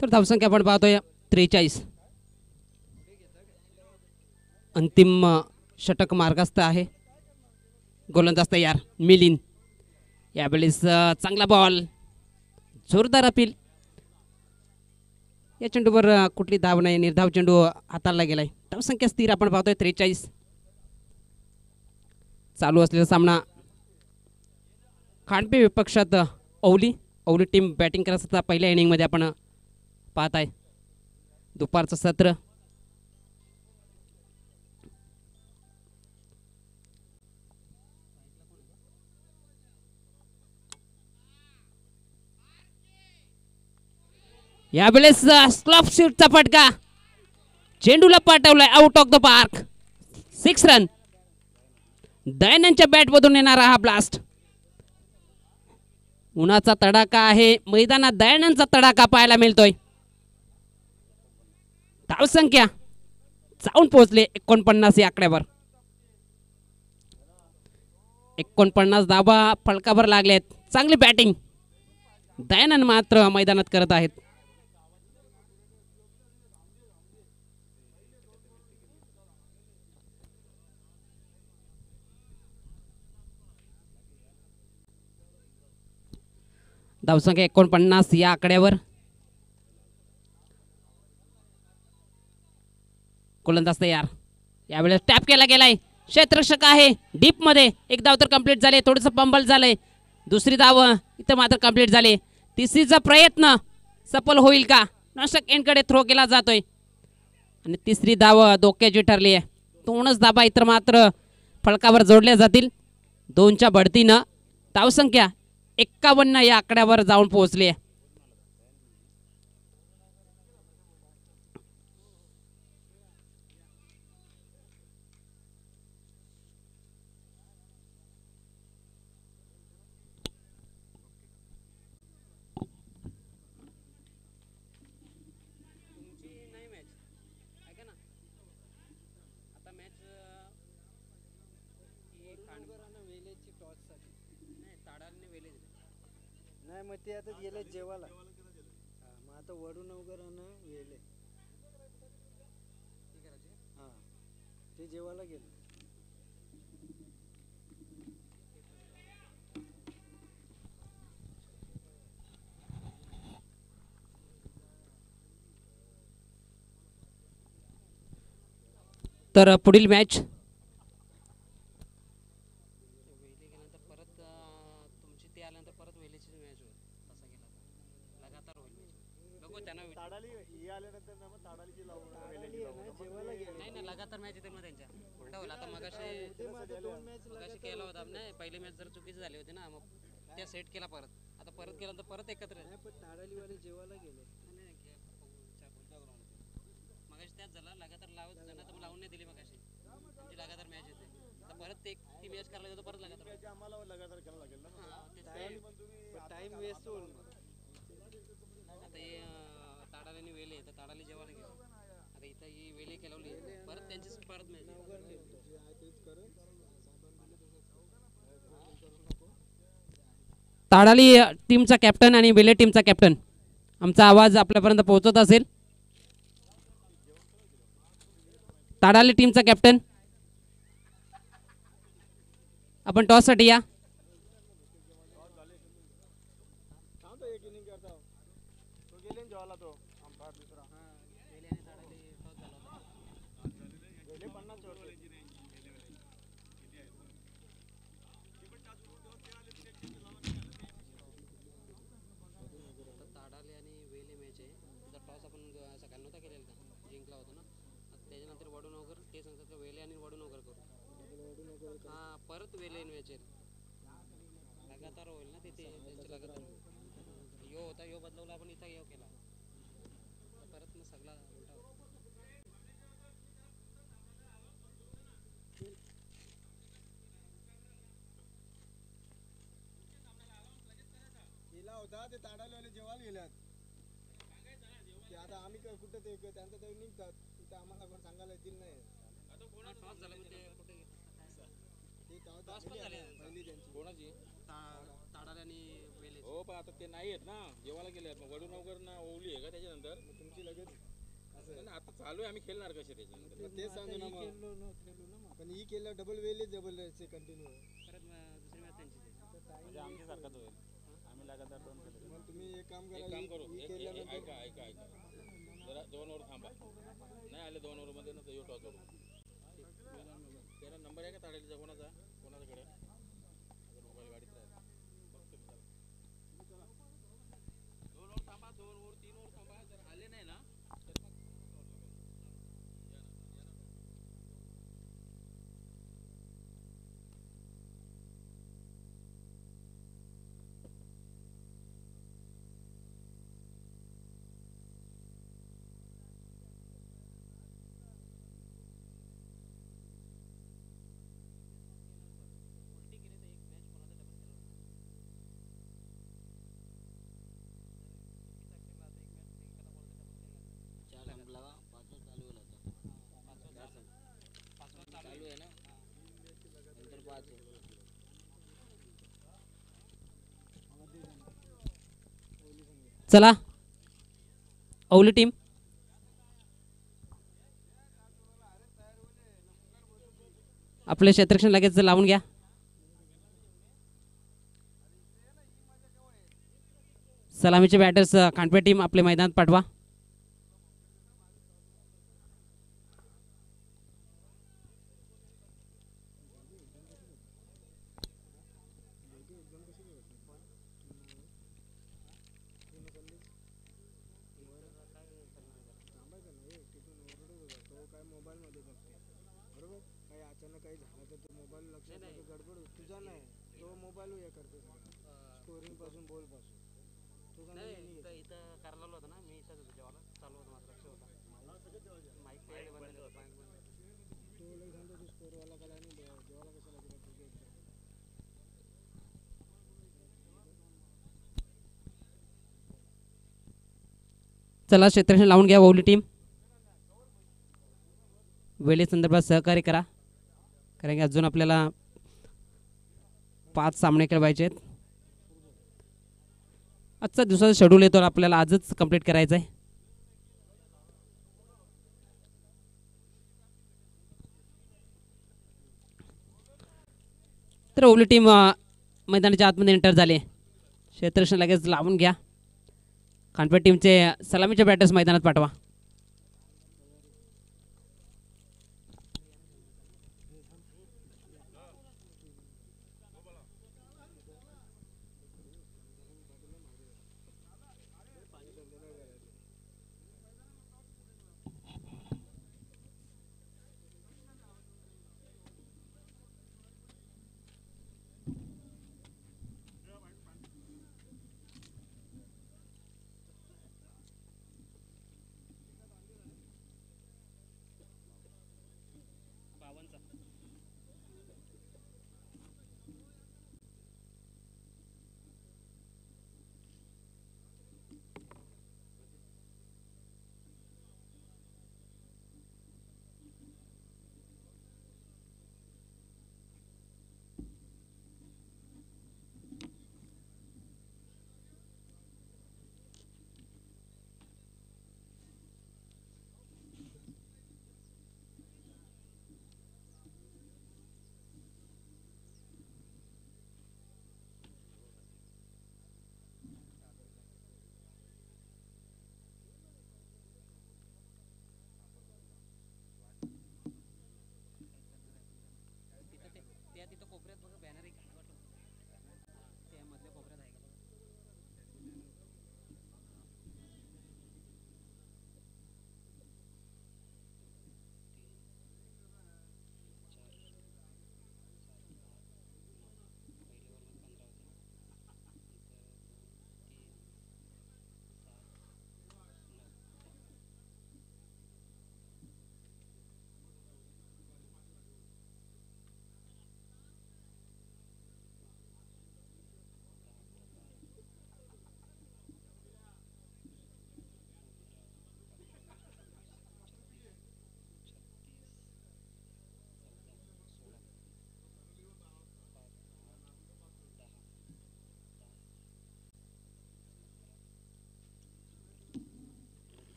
तर धावसंख्या आपण पाहतोय 43. अंतिम षटक मार्गस्थ आहे. गोलंदाज तयार मिलिंद. यावेळेस चांगला बॉल, जोरदार अपील. या चेंडूवर कुठली धाव नाही, निर्धाव चेंडू हाताळला गेलाय. धावसंख्या स्थिर आपण पाहतोय 43. चालू असलेला सामना खांडपे विपक्षात औली टीम बॅटिंग करत असता पहिल्या इनिंगमध्ये आपण पाहत आहे. दुपारचं सत्र. यावेळेस स्लॉप शूटचा फटका, चेंडूला पाठवलाय out of the park. 6 run. दयानंदच्या बॅट मधून येणारा हा ब्लास्ट. उन्हाचा तडाखा आहे मैदानात, दयानंदचा तडाखा पाहायला मिळतोय. धावसंख्या जाऊन पोहोचले 49 या आकड्यावर. 49 धावा फलकावर लागलेत. चांगली बॅटिंग दयानंद मात्र मैदानात करत आहेत. धावसंख्या 49 या आकड्यावर. गोलंदाज तयार. यावेळेस टॅप केला गेलाय. क्षेत्ररक्षक आहे डीप मध्ये. एक धाव तर कंप्लीट झाले. थोडंसं पंबल झालंय. दुसरी धाव इथं मात्र कंप्लीट झाली. तिसरीचा प्रयत्न सफल होईल का? नाशक एंडकडे थ्रो केला जातोय आणि तिसरी धाव धोक्याची ठरली आहे. 2च धावा इतर मात्र फलकावर जोडल्या जातील. 2च्या बढतीनं धावसंख्या 51 या आकड्यावर जाऊन पोहोचली आहे. नाही मग ते आता गेले जेवायला. मग आता वडून वगैरे वेले. हां ते जेवायला गेले. तर पुढील मॅच पहिले मॅच जर चुकीची झाली होती ना, मग त्या सेट केला परत. आता परत केल्यानंतर परत एकत्र ताडालीवाले जेवायला गेले. मगाशी त्याच झाला लगातार लावत त्यांना तर लावून नाही दिली. मगाशी आमची लगातार मॅच येते. आता परत एक ती मॅच करायला जातो परत लगातार आम्हाला लगातार करायला लागेल ना. टाइम वेस्ट होईल. आता हे ताडालीने वेले तर ताडाली जेवायला गेले. आता इथं ही वेले केलवली परत त्यांचीच परत मॅच. ताडाली टीमचा कॅप्टन आणि वेले टीमचा कॅप्टन, आमचा आवाज आपल्यापर्यंत पोहोचत असेल? ताडाली टीमचा कॅप्टन, आपण टॉससाठी या. परत वेले इन्व्हेचर लगातार होईल ना तिथे. लगातार यो होता यो बदलवला आपण इथं यो केला परत मग सगळा उलटा गेला होता. ते ताडालीवाले जेवायला गेल्यात. ते आता आम्ही कुठे ते त्यांचं तरी निघतात तिथं आम्हाला पण सांगायला येतील नाही. आता कोणा टॉस झाला म्हणजे कुठे ते टॉस झाले पहिली त्यांची. कोणाची ताडाले आणि वेले हो पण आता ते नाही आहेत ना जेवायला गेले आहेत मग वडूनगर ना ओवली आहे का त्याच्यानंतर तुमची लगेच नाही, नाही, आता चालू आहे आम्ही खेळणार कसे त्याच्यानंतर मग तेच सांगू ना मग पण ही केलं डबल वेल डबल कंटिन्यू परत दुसरी मॅच त्यांची म्हणजे आमच्यासारखाच होईल आम्ही लगातार 2 खेळतो मग तुम्ही एक काम एक करा काम करू ही ऐका केल्यानंतर ऐका ऐका जरा 2 ओव्हर थांबा नाही आले 2 ओव्हर मध्ये ना तर टॉस करू त्याला नंबर आहे का ताडेलीचा कोणाचा कोणाकडे मोबाईल गाडीत राहील बघतो मी चला 2 ओव्हर थांबा 2 ओव्हर 3 ओव्हर थांबा जर आले नाही ना तर मग उलटी केली तर एक मॅच कोणाचा डबल खेळला चुकीचा खेळला आता एक मॅच जिंकला कोणाचा डबल खेळला पाचवा चालू आहे ना नंतर 5 चला ओवली टीम आपले क्षेत्ररक्षण लगेच लावून घ्या सलामीचे बॅटर्स खांडपे टीम आपले मैदानात पाठवा तो काय मोबाईल मध्ये बघतो बरोबर काही अचानक काही झालं तर तो मोबाईल लक्षात गडबड तुझा नाही तो मोबाईल हे करतो स्कोरिंग पासून बॉल पासून तुझा नाही नाही इथं इथं करायला होतं ना मी इथंच होतो जेवायला चालू होतं माझं लक्ष होता माईक काय बंद होतं माईक बंद तो लई सांगतो तू स्कोरवाला कला आणि जेवायला कशाला गेला क्रिकेट चला क्षेत्ररक्षण लावून घ्या ओवली टीम वेळेसंदर्भात सहकार्य करा कारण की अजून आपल्याला 5 सामने खेळवायचे आहेत आजचा दिवसाचा शेड्यूल येतो आपल्याला आजच कंप्लीट करायचं आहे तर ओवली टीम मैदानाच्या आतमध्ये एंटर झाले क्षेत्ररक्षण लगेच लावून घ्या खांडपे टीमचे सलामीचे बॅटर्स मैदानात पाठवा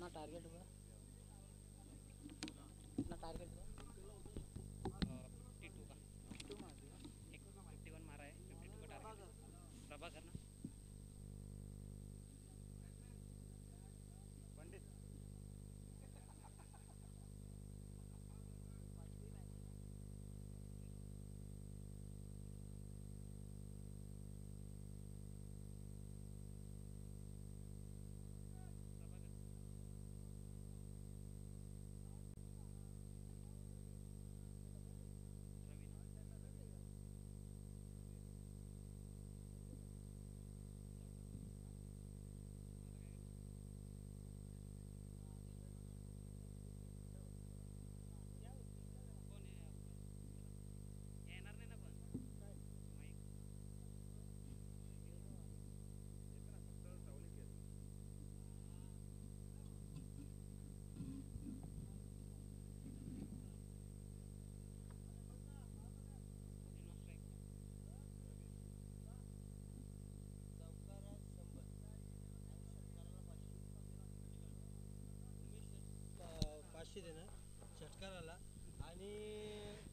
अपना टारगेट हुआ अपना टारगेट हुआ 52 का एक 51 मारा है 52 का टारगेट प्रभाकर ना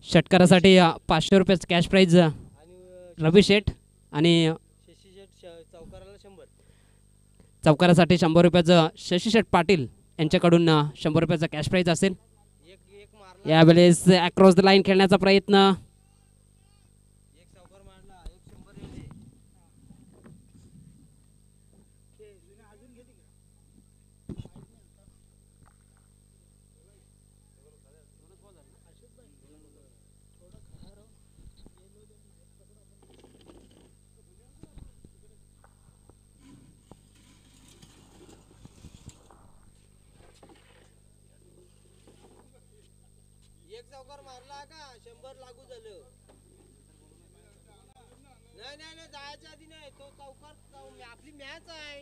षटकारासाठी 500 रुपयाचं कॅश प्राईज रवी शेठ आणि चौकारासाठी 100 रुपयाचं शशी शेठ पाटील यांच्याकडून 100 रुपयाचा कॅश प्राईज असेल. यावेळेस अक्रॉस द लाईन खेळण्याचा प्रयत्न एक चौकार मारला का 100 लागू झालं. नाही नाही नाही जायच्या आधी नाही तो चौकार आपली मॅच आहे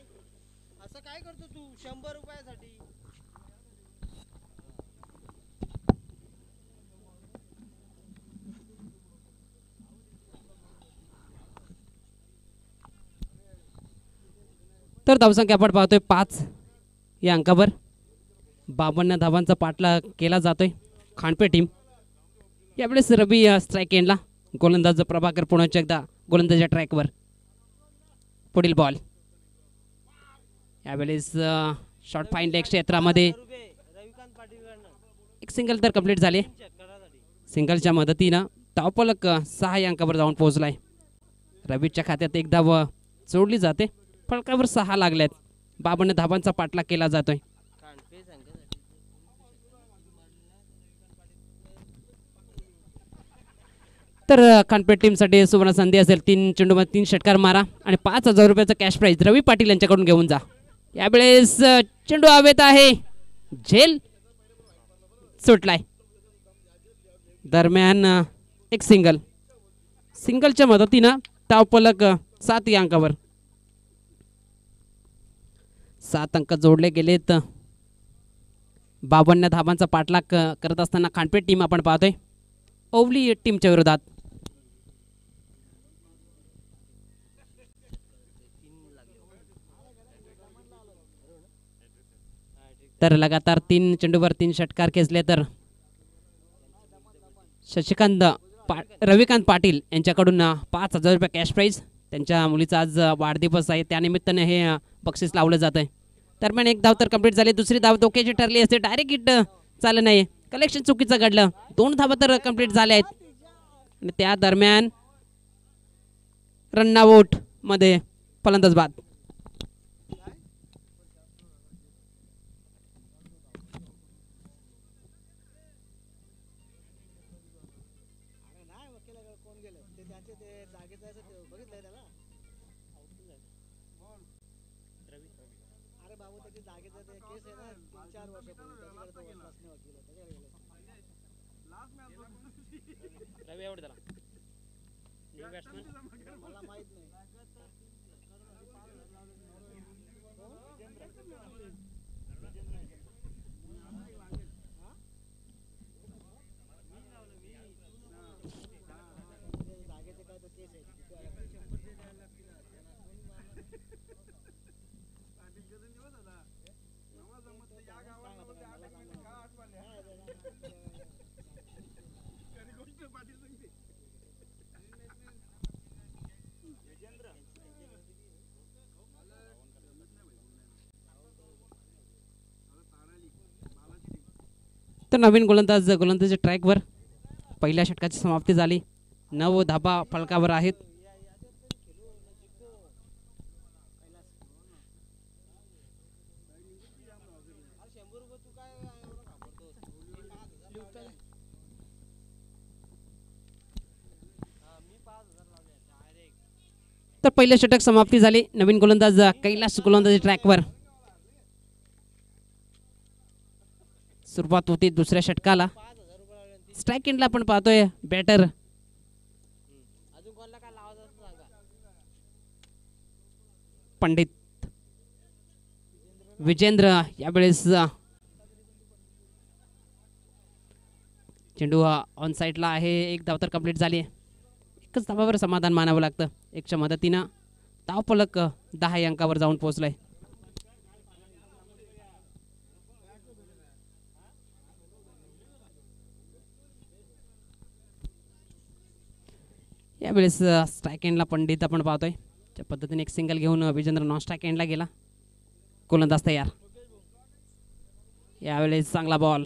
असं काय करतो तू 100 रुपयासाठी. तर धावसंख्या आपण पाहतोय 5 या अंकावर 52 धावांचा पाठला केला जातोय. खांडपे टीम यावेळेस रवी स्ट्राईक एंडला गोलंदाज प्रभाकर पुन्हा एकदा गोलंदाजा ट्रॅकवर. पुढील बॉल यावेळेस शॉर्ट फाईन लेग क्षेत्रामध्ये रविकांत पाटील एक सिंगल तर कंप्लीट झाले. सिंगलच्या मदतीनं धावफलक 6 या अंकावर जाऊन पोहोचलाय. रवीच्या खात्यात एक धाव जोडली जाते. फलकावर 6 लागल्यात. 52 धावांचा पाठलाग केला जातोय. तर खानपेठ टीमसाठी सुवर्ण संधी असेल. 3 चेंडूमध्ये 3 षटकार मारा आणि 5,000 रुपयाचा कॅश प्राईज रवी पाटील यांच्याकडून घेऊन जा. यावेळेस चेंडू हवेत आहे. झेल सुटलाय. दरम्यान एक सिंगलच्या मदतीनं धावफलक 7 या अंकावर. 7 अंक जोडले गेलेत. 52 धावांचा पाठलाग करत असताना खानपेठ टीम आपण पाहतोय ओवली टीमच्या विरोधात. तर लगातार 3 चेंडूवर 3 षटकार खेचले तर रविकांत पाटील यांच्याकडून 5,000 रुपये कॅश प्राईज. त्यांच्या मुलीचा आज वाढदिवस आहे त्यानिमित्ताने हे बक्षीस लावलं जात आहे. दरम्यान एक धाव तर कंप्लीट झाली. दुसरी धाव धोक्याची ठरली असते. डायरेक्ट हिट चाललं नाही. कलेक्शन चुकीचं घडलं. 2 धावा तर कंप्लीट झाल्या आहेत आणि त्या दरम्यान रनआउट मध्ये फलंदाज बाद. कोण गेलं ते त्यांचे ते जागेचं बघितलंय त्याला. अरे बाबू त्याची जागेचं ते केस आहे ना 3-4 वर्षापूर्वी त्याच्याकडे तो बसणे वकील आहे त्याच्याकडे रवी आवड त्याला न्यू बॅट्समन मला माहित नाही. जागेचे काय तो केस आहे तर नवीन गोलंदाजी ट्रॅकवर पहिल्या षटकाची समाप्ती झाली. 9 धाबा फलकावर आहेत. तर पहिले षटक समाप्ती झाली. नवीन गोलंदाज कैलास गोलंदाजी ट्रॅकवर. सुरुवात होती दुसऱ्या षटकाला. स्ट्राईक एंडला आपण पाहतोय बॅटर पंडित विजेंद्र. यावेळेस चेंडू ऑन साईडला आहे. एक धाव तर कंप्लीट झाली. एकच धावावर समाधान मानावं लागतं. एकच्या मदतीनं धावफलक 10 अंकावर जाऊन पोहोचलाय. यावेळेस स्ट्राईक एंडला पंडित आपण पाहतोय. त्या पद्धतीने एक सिंगल घेऊन विजेंद्र नॉन स्ट्राईक एंडला गेला. गोलंदाज तयार. यावेळेस चांगला बॉल.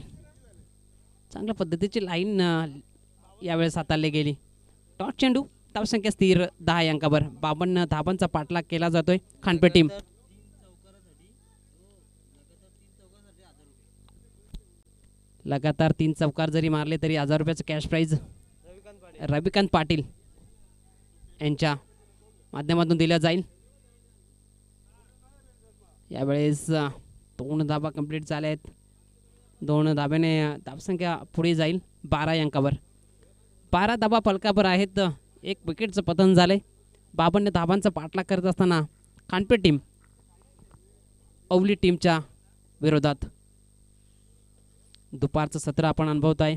चांगल्या पद्धतीची लाईन यावेळेस हाताळली गेली. टॉस चेंडू. धावसंख्या स्थिर 10 अंकावर. 52 धाबांचा पाठलाग केला जातोय खानपे टीम. लगातार 3 चौकार जरी मारले तरी 1000 रुपयाचं कॅश प्राइज रविकांत पाटील यांच्या माध्यमातून दिल्या जाईल. यावेळेस 2 धाबा कंप्लीट झाल्या आहेत. 2 धाब्याने धावसंख्या पुढे जाईल 12 अंकावर. 12 धाबा फलकावर आहेत. 1 विकेटचं पतन झालंय. 52 धाबांचा पाठलाग करत असताना खानपे टीम अवली टीमच्या विरोधात. दुपारचं सत्र आपण अनुभवत आहे.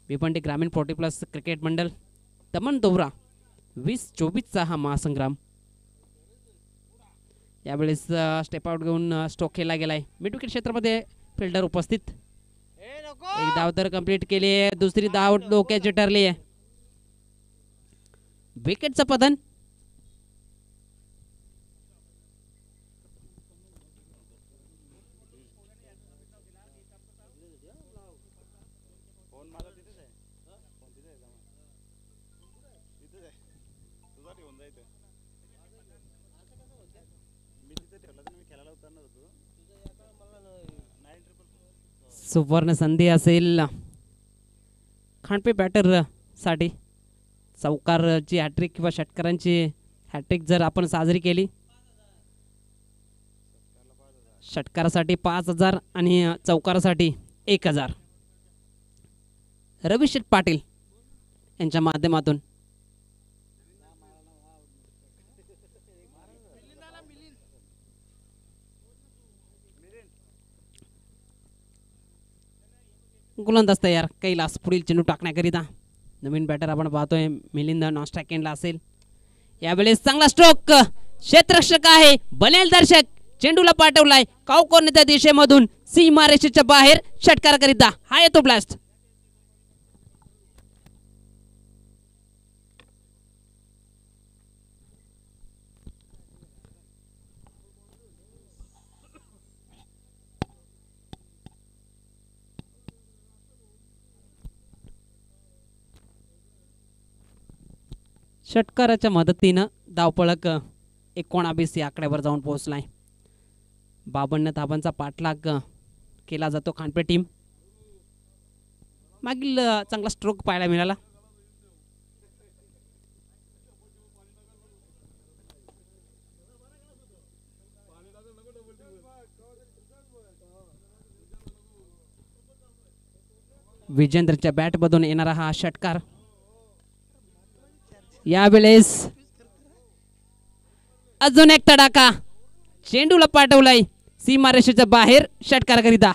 भिवंडी ग्रामीण 40+ क्रिकेट मंडळ दमण दोवरा 2024चा हा महासंग्राम. यावेळेस स्टेप आउट घेऊन स्ट्रोक केला गेलाय. मिड विकेट क्षेत्रामध्ये फिल्डर उपस्थित. एक धाव तर कंप्लीट केली आहे. दुसरी धाव डोक्याची ठरली आहे. विकेटचं पतन. सुवर्ण संधी असेल खानपे बॅटर साठी. चौकारची हॅट्रिक किंवा षटकारांची हॅट्रिक जर आपण साजरी केली. षटकारासाठी 5000 आणि चौकारासाठी 1000. रविशेठ पाटील यांच्या माध्यमातून. गोलंदाज तयार. कैलास पुढील चेंडू टाकण्याकरिता. नवीन बॅटर आपण पाहतोय मिलिंद नॉन स्ट्राईक एंडला असेल. यावेळेस चांगला स्ट्रोक. क्षेत्ररक्षक आहे. बनेल दर्शक चेंडूला पाठवलाय काऊ कोर्नरच्या दिशेमधून सीमारेषेच्या बाहेर षटकाराकरिता. हा येतो ब्लास्ट. षटकाराच्या मदतीनं धावफलक 19 या आकड्यावर जाऊन पोहोचलाय. 52 धाबांचा पाठलाग केला जातो खानपे टीम. मागील चांगला स्ट्रोक पाहायला मिळाला. विजेंद्रच्या बॅटमधून येणारा हा षटकार. यावेळेस अजून एक तडाखा. चेंडूला पाठवलाय सीमारेषेच्या बाहेर षटकाराकरिता.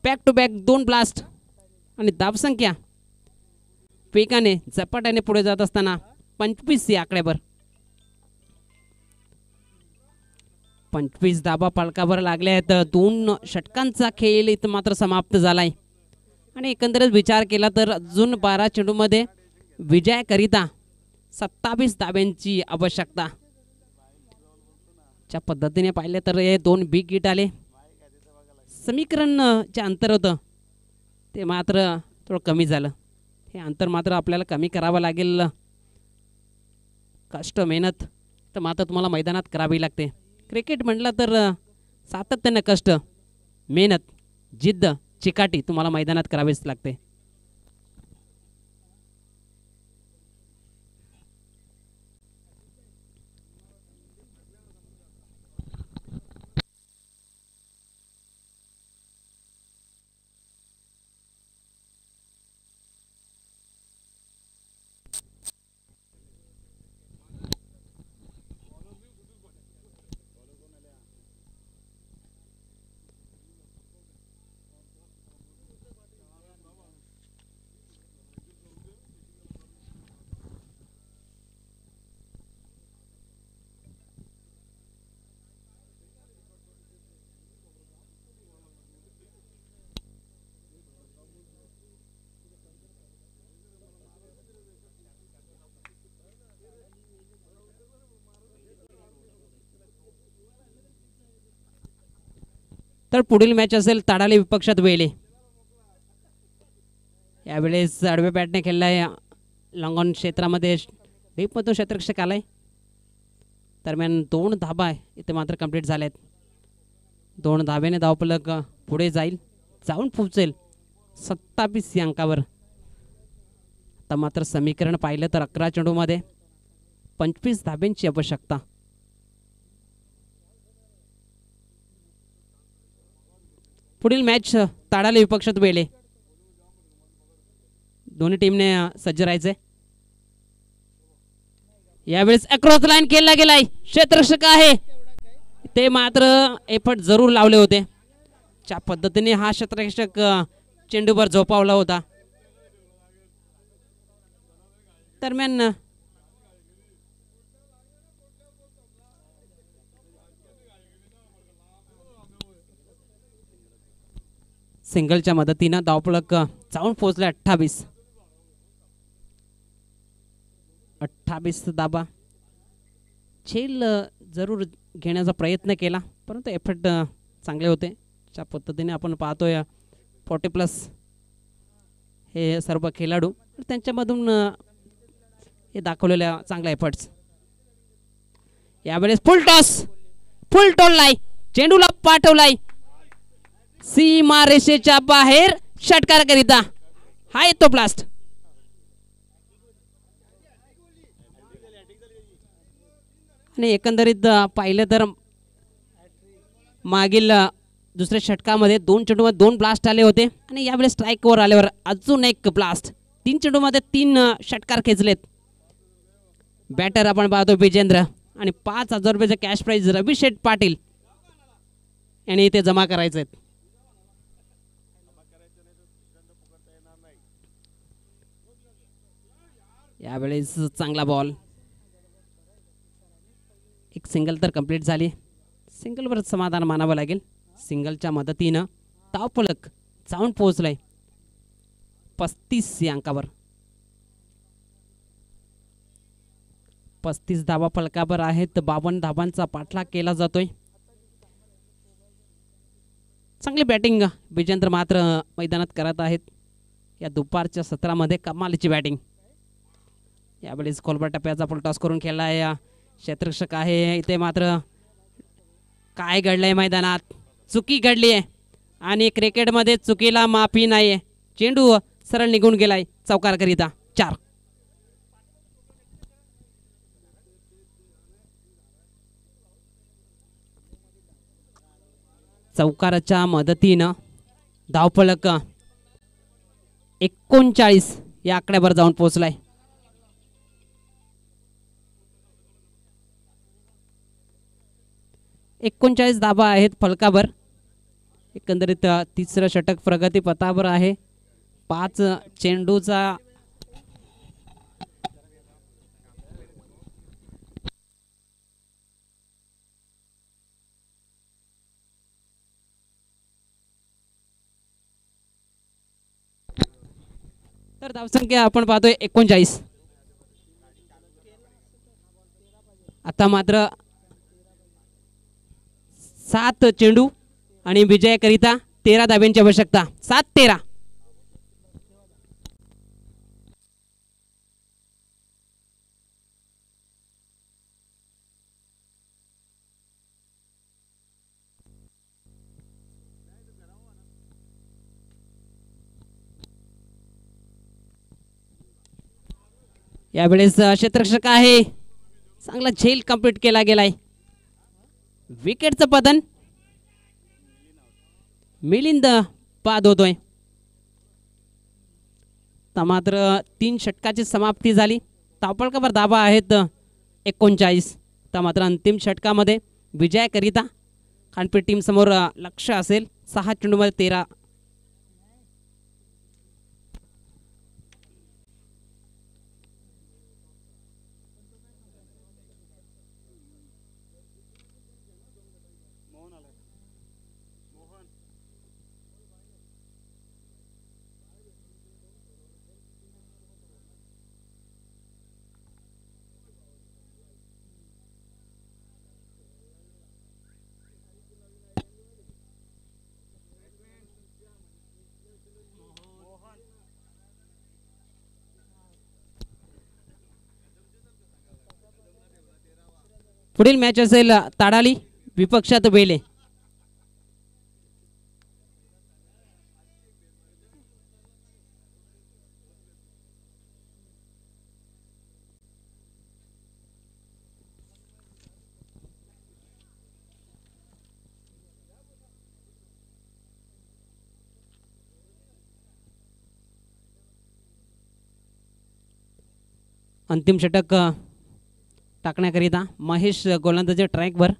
बॅक टू बॅक 2 ब्लास्ट आणि धावसंख्या वेगाने झपाट्याने पुढे जात असताना 25 या आकड्यावर. 25 धाबा फलकावर लागले आहेत. 2 षटकांचा खेळ इथं मात्र समाप्त झालाय. आणि एकंदरीत विचार केला तर अजून 12 चेंडूमध्ये विजयाकरिता 27 धाब्यांची आवश्यकता. च्या पद्धतीने पाहिले तर हे 2 बिग हिट आले. समीकरण जे अंतर होतं ते मात्र थोडं कमी झालं. हे अंतर मात्र आपल्याला कमी करावं लागेल. कष्ट मेहनत तर मात्र तुम्हाला मैदानात करावी लागते. क्रिकेट म्हटलं तर सातत्यानं कष्ट मेहनत जिद्द चिकाटी तुम्हाला मैदानात करावीच लागते. तर पुढील मॅच असेल ताडाले विपक्षात वेले. यावेळेस आडव्या बॅटने खेळलाय लॉंगॉन क्षेत्रामध्ये डीपमधून क्षेत्ररक्षक आलाय. दरम्यान 2 धाबा इथे मात्र कंप्लीट झालेत. 2 धाब्याने धावफलक पुढे जाऊन पोहोचेल 27 या अंकावर. आता मात्र समीकरण पाहिलं तर 11 चेंडूमध्ये 25 धाब्यांची आवश्यकता. पुढील मॅच ताडाले विपक्षात वेले. दोन्ही टीमने सज्ज राहायचे. यावेळेस अक्रॉस लाईन केला गेलाय. क्षेत्ररक्षक आहे ते मात्र एफर्ट जरूर लावले होते. ज्या पद्धतीने हा क्षेत्ररक्षक चेंडूवर झोपावला होता. दरम्यान सिंगलच्या मदतीनं धावफलक जाऊन पोहोचले 28 दाबा. झेल जरूर घेण्याचा प्रयत्न केला परंतु एफर्ट चांगले होते. ज्या पद्धतीने आपण पाहतोय 40+ हे सर्व खेळाडू त्यांच्यामधून हे दाखवलेल्या चांगल्या एफर्ट्स. यावेळेस फुल टोललाय चेंडूला पाठवलाय सीमा रेषेच्या बाहेर षटकाराकरिता. हा येतो ब्लास्ट. आणि एकंदरीत पाहिलं तर मागील दुसऱ्या षटकामध्ये 2 चेंडूमध्ये 2 ब्लास्ट आले होते आणि यावेळेस स्ट्राईकवर आल्यावर अजून एक ब्लास्ट. 3 चेंडूमध्ये 3 षटकार खेचलेत. बॅटर आपण पाहतो विजेंद्र आणि 5,000 रुपयाचे कॅश प्राइज रवी शेठ पाटील यांनी इथे जमा करायचे आहेत. यावेळेस चांगला बॉल. एक सिंगल तर कंप्लीट झाली. सिंगलवर समाधान मानावं लागेल. सिंगलच्या मदतीनं धावफलक जाऊन पोहोचलाय 35 या अंकावर. 35 धावा फलकावर आहेत. 52 धावांचा पाठलाग केला जातोय. चांगली बॅटिंग विजेंद्र मात्र मैदानात करत आहेत. या दुपारच्या सत्रामध्ये कमालीची बॅटिंग. यावेळेस कोलबा टप्प्याचा फुलटॉस करून खेळलाय क्षेत्ररक्षक आहे. इथे मात्र काय घडलंय मैदानात चुकी घडली आहे आणि क्रिकेटमध्ये चुकीला माफी नाही आहे. चेंडू सरळ निघून गेलाय चौकारकरिता 4. चौकाराच्या मदतीनं धावफलक 39 या आकड्यावर जाऊन पोहोचलाय. एकोणचाळीस धाबा आहेत फलकावर. एकंदरीत तिसरं षटक प्रगती पथावर आहे. 5 चेंडूचा तर धावसंख्या आपण पाहतोय 39. आता मात्र 7 चेंडू आणि विजयाकरिता 13 धाब्यांची आवश्यकता. 7-13. यावेळेस क्षेत्ररक्षक आहे, चांगला झेल कंप्लीट केला गेलाय. विकेटचं पतन मिलिंद बाद होतोय. मात्र 3 षटकाची समाप्ती झाली. धावफलकावर धाबा आहेत 39. मात्र अंतिम षटकामध्ये विजयाकरिता खानपेठ टीम समोर लक्ष असेल. 6 चेंडूमध्ये 13. पुढील मॅच असेल ताडाली विपक्षात बेले. अंतिम षटक टाकण्याकरिता महेश गोलंदाजी ट्रॅकवर.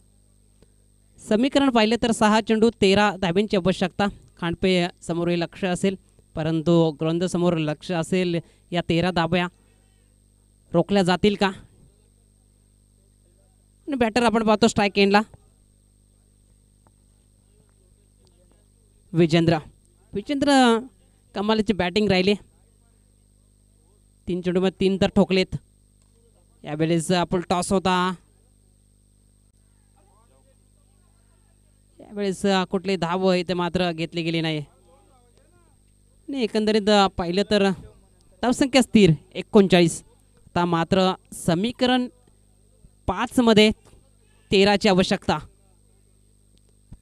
समीकरण पाहिले तर 6 चेंडू 13 धाब्यांची आवश्यकता. खांडपे समोर लक्ष असेल, परंतु गोलंदाज समोर लक्ष असेल. या 13 धाब्या रोखल्या जातील का? आणि बॅटर आपण पाहतो स्ट्राईक एंडला विजेंद्र. कमालीची बॅटिंग राहिली. 3 चेंडूमध्ये 3 तर ठोकलेत. यावेळेस आपण टॉस होता. यावेळेस कुठली धाव इथे मात्र घेतली गेली नाही. एकंदरीत पाहिलं तर धावसंख्या स्थिर 39. आता मात्र समीकरण 5 मध्ये 13ची आवश्यकता.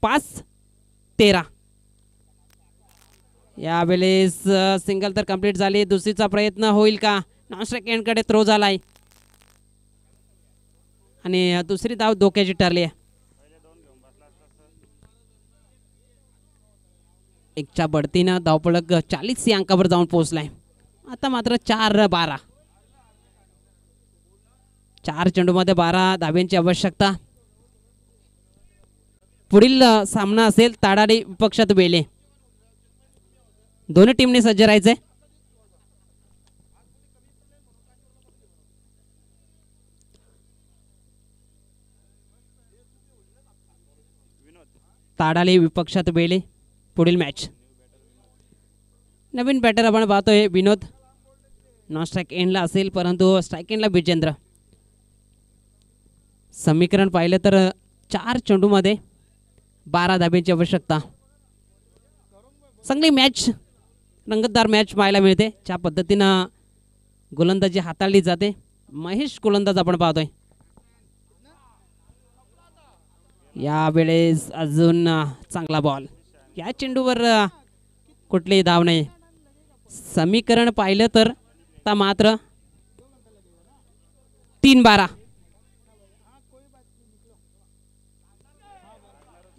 5-13. यावेळेस सिंगल तर कंप्लीट झाली. दुसरीचा प्रयत्न होईल का? नॉन स्ट्राईक एंडकडे थ्रो झालाय आणि दुसरी धाव धोक्याची ठरली आहे. 1च्या बढतीनं धावफलक 40 या अंकावर जाऊन पोहोचलाय. आता मात्र 4-12. 4 चेंडूमध्ये 12 धाब्यांची आवश्यकता. पुढील सामना असेल ताडाडी विपक्षात बेले. दोन्ही टीमने सज्ज राहायचंय. ताडाली विपक्षात बेले. पुढील मॅच. नवीन बॅटर आपण पाहतोय विनोद. नॉन स्ट्राईक एंडला असेल, परंतु स्ट्राईक एंडला विजेंद्र. समीकरण पाहिलं तर 4 चेंडूमध्ये 12 धाब्यांची आवश्यकता. चांगली मॅच, रंगतदार मॅच पाहायला मिळते. ज्या पद्धतीनं गोलंदाजी हाताळली जाते. महेश गोलंदाज आपण पाहतोय. यावेळेस अजून चांगला बॉल. या चेंडूवर कुठलीही धाव नाही. समीकरण पाहिलं तर आता मात्र 3-12.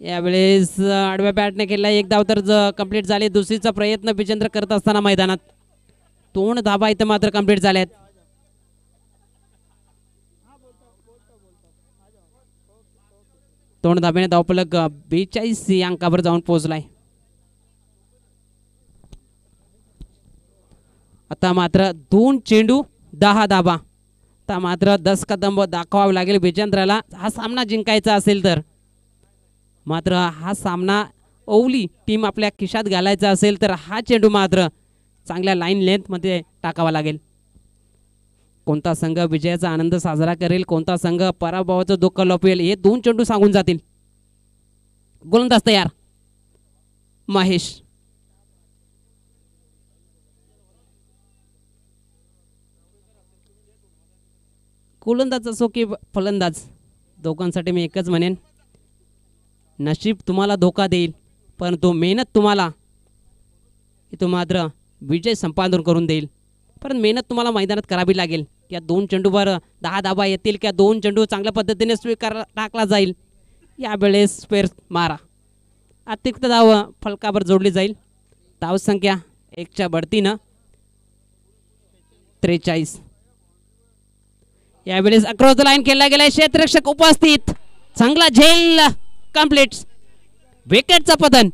यावेळेस आडव्या बॅटने केला. 1 धाव तर कंप्लीट झाली. दुसरीचा प्रयत्न विजेंद्र करत असताना मैदानात 2 धाबा इथं मात्र कंप्लीट झाल्यात. दोन धाब्याने धावफलक 42 या अंकावर जाऊन पोहोचलाय. आता मात्र 2 चेंडू 10 धाबा. आता मात्र 10 कदम दाखवावे लागेल विजेंद्रला हा सामना जिंकायचा असेल तर. मात्र हा सामना ओवली टीम आपल्या खिशात घालायचा असेल तर हा चेंडू मात्र चांगल्या लाईन लेंथमध्ये टाकावा लागेल. कोणता संघ विजयाचा आनंद साजरा करेल, कोणता संघ पराभवाचं दुःख लपवेल, हे 2 चेंडू सांगून जातील. गोलंदाज तयार महेश. गोलंदाज असो की फलंदाज दोघांसाठी मी एकच म्हणेन, नशीब तुम्हाला धोका देईल परंतु मेहनत तुम्हाला इथं मात्र विजय संपादन करून देईल. पण मेहनत तुम्हाला मैदानात करावी लागेल. या 2 चेंडूवर 10 धाबा येतील किंवा 2 चेंडू चांगल्या पद्धतीने स्वीकार टाकला जाईल. यावेळेस स्क्वेअर मारा, अतिरिक्त धाव फलकावर जोडली जाईल. धावसंख्या 1च्या बढतीनं 43. यावेळेस अक्रॉस द लाईन खेळला गेलाय. क्षेत्ररक्षक उपस्थित, चांगला झेल कंप्लीट, विकेटचं पतन.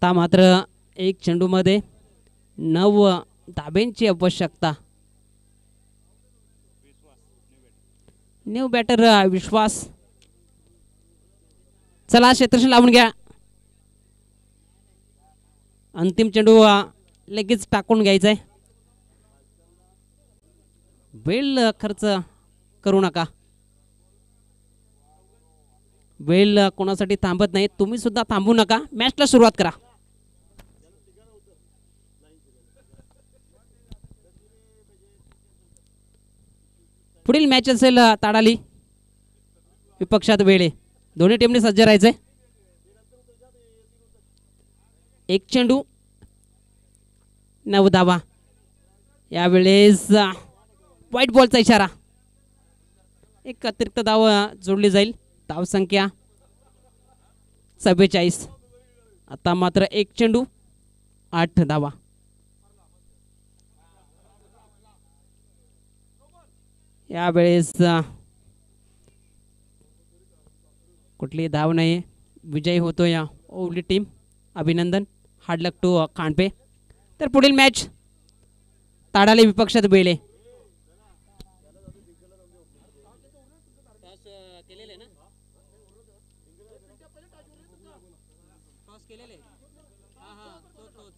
आता मात्र एक चेंडूमध्ये 9 धाब्यांची आवश्यकता. न्यू बॅटर विश्वास, चला क्षेत्ररक्षण लावून घ्या. अंतिम चेंडू लगेच टाकून घ्यायचा आहे. वेळ खर्च करू नका. वेळ कोणासाठी थांबत नाही, तुम्ही सुद्धा थांबू नका. मॅचला सुरुवात करा. पुढील मॅच असेल ताडाली विपक्षात वेळे. दोन्ही टीमने सज्ज राहायचंय. एक चेंडू 9 धावा. यावेळेस व्हाईट बॉलचा इशारा, एक अतिरिक्त धाव जोडली जाईल. धावसंख्या 44. आता मात्र एक चेंडू 8 धावा. यावेळेस कुठली धाव नाही, विजयी होतो या ओवली टीम. अभिनंदन, हार्ड लक टू खांडपे. तर पुढील मॅच ताडाले विपक्षात बेले. केलेले ना, टॉस केलेले. हां हां, तोच.